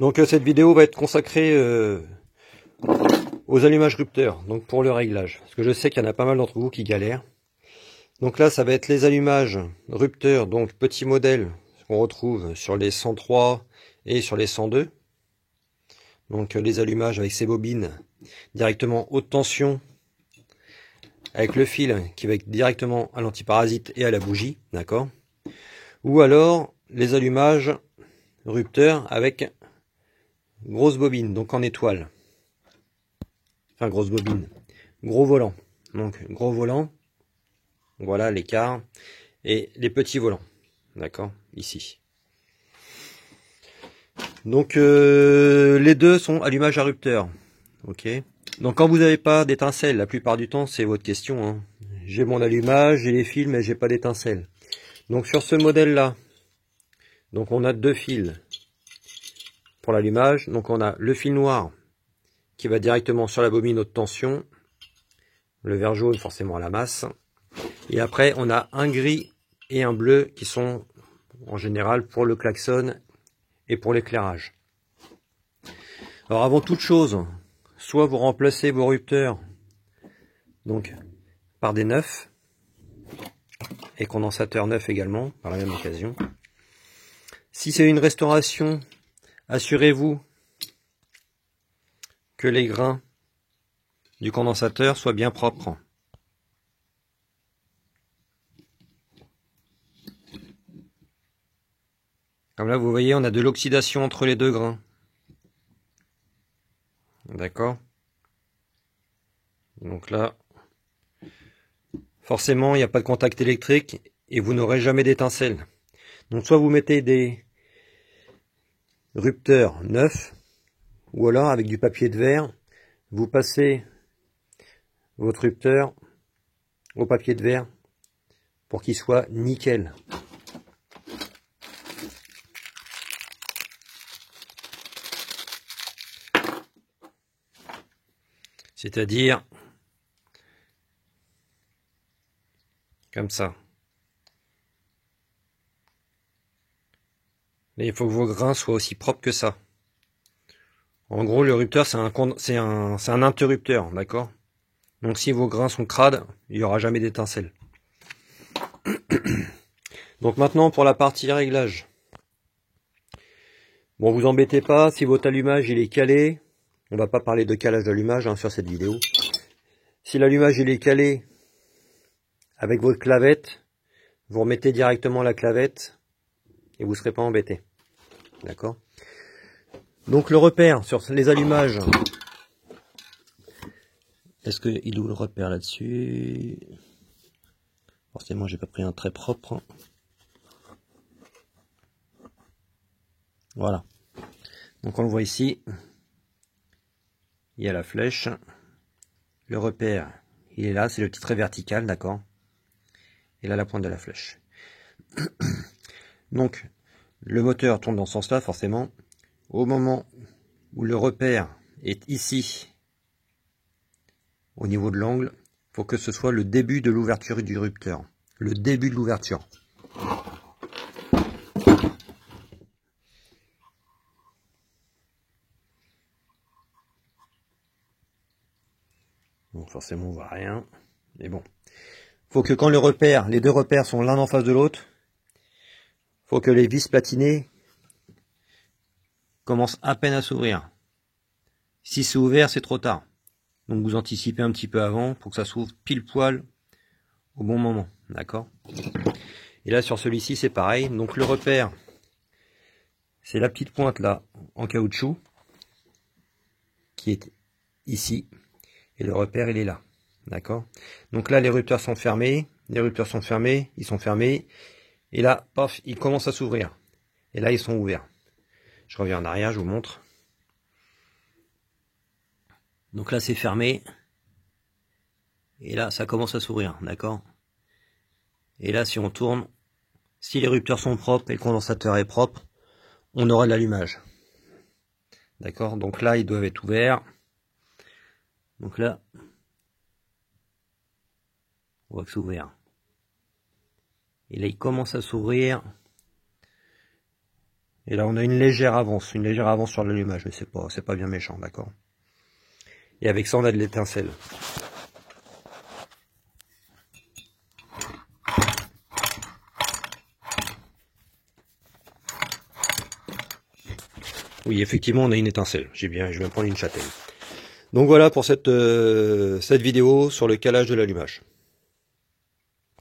Donc cette vidéo va être consacrée aux allumages rupteurs, donc pour le réglage. Parce que je sais qu'il y en a pas mal d'entre vous qui galèrent. Donc là, ça va être les allumages rupteurs, donc petit modèle qu'on retrouve sur les 103 et sur les 102. Donc les allumages avec ces bobines directement haute tension, avec le fil qui va directement à l'antiparasite et à la bougie, d'accord. Ou alors les allumages rupteurs avec grosse bobine, donc en étoile. Enfin grosse bobine, gros volant. Donc gros volant, voilà l'écart, et les petits volants, d'accord, ici. Donc les deux sont allumage à rupteur, ok. Donc quand vous n'avez pas d'étincelle, la plupart du temps c'est votre question, hein. J'ai mon allumage, j'ai les fils, mais j'ai pas d'étincelle. Donc sur ce modèle là, donc on a deux fils pour l'allumage. Donc on a le fil noir qui va directement sur la bobine haute tension, le vert jaune forcément à la masse, et après on a un gris et un bleu qui sont en général pour le klaxon et pour l'éclairage. Alors avant toute chose, soit vous remplacez vos rupteurs donc par des neufs et condensateurs neufs également par la même occasion. Si c'est une restauration, assurez-vous que les grains du condensateur soient bien propres. Comme là, vous voyez, on a de l'oxydation entre les deux grains. D'accord? Donc là, forcément, il n'y a pas de contact électrique et vous n'aurez jamais d'étincelle. Donc soit vous mettez des rupteurs neufs, ou alors avec du papier de verre, vous passez votre rupteur au papier de verre pour qu'il soit nickel. C'est-à-dire comme ça. Et il faut que vos grains soient aussi propres que ça. En gros, le rupteur, c'est un interrupteur, d'accord? Donc si vos grains sont crades, il n'y aura jamais d'étincelle. Donc maintenant, pour la partie réglage. Bon, vous embêtez pas, si votre allumage il est calé, on va pas parler de calage d'allumage hein, sur cette vidéo. Si l'allumage il est calé avec votre clavette, vous remettez directement la clavette et vous ne serez pas embêté. D'accord? Donc le repère sur les allumages. Est-ce qu'il est où le repère là-dessus? Forcément, j'ai pas pris un très propre. Voilà. Donc on le voit ici. Il y a la flèche. Le repère, il est là, c'est le petit trait vertical, d'accord? Et là, la pointe de la flèche. Donc, le moteur tourne dans ce sens-là, forcément. Au moment où le repère est ici, au niveau de l'angle, il faut que ce soit le début de l'ouverture du rupteur. Le début de l'ouverture. Donc forcément on voit rien. Mais bon. Faut que quand le repère, les deux repères sont l'un en face de l'autre, faut que les vis platinées commencent à peine à s'ouvrir. Si c'est ouvert, c'est trop tard. Donc vous anticipez un petit peu avant pour que ça s'ouvre pile poil au bon moment. D'accord? Et là sur celui-ci c'est pareil. Donc le repère, c'est la petite pointe là en caoutchouc qui est ici. Et le repère il est là. D'accord? Donc là les rupteurs sont fermés. Les rupteurs sont fermés. Ils sont fermés. Et là, paf, ils commencent à s'ouvrir. Et là ils sont ouverts. Je reviens en arrière, je vous montre. Donc là c'est fermé. Et là ça commence à s'ouvrir. D'accord? Et là si on tourne, si les rupteurs sont propres et le condensateur est propre, on aura de l'allumage. D'accord? Donc là, ils doivent être ouverts. Donc là, on voit que c'est ouvert. Et là, il commence à s'ouvrir. Et là, on a une légère avance sur l'allumage, mais c'est pas bien méchant, d'accord. Et avec ça, on a de l'étincelle. Oui, effectivement, on a une étincelle. Je vais prendre une châtaigne. Donc voilà pour cette vidéo sur le calage de l'allumage.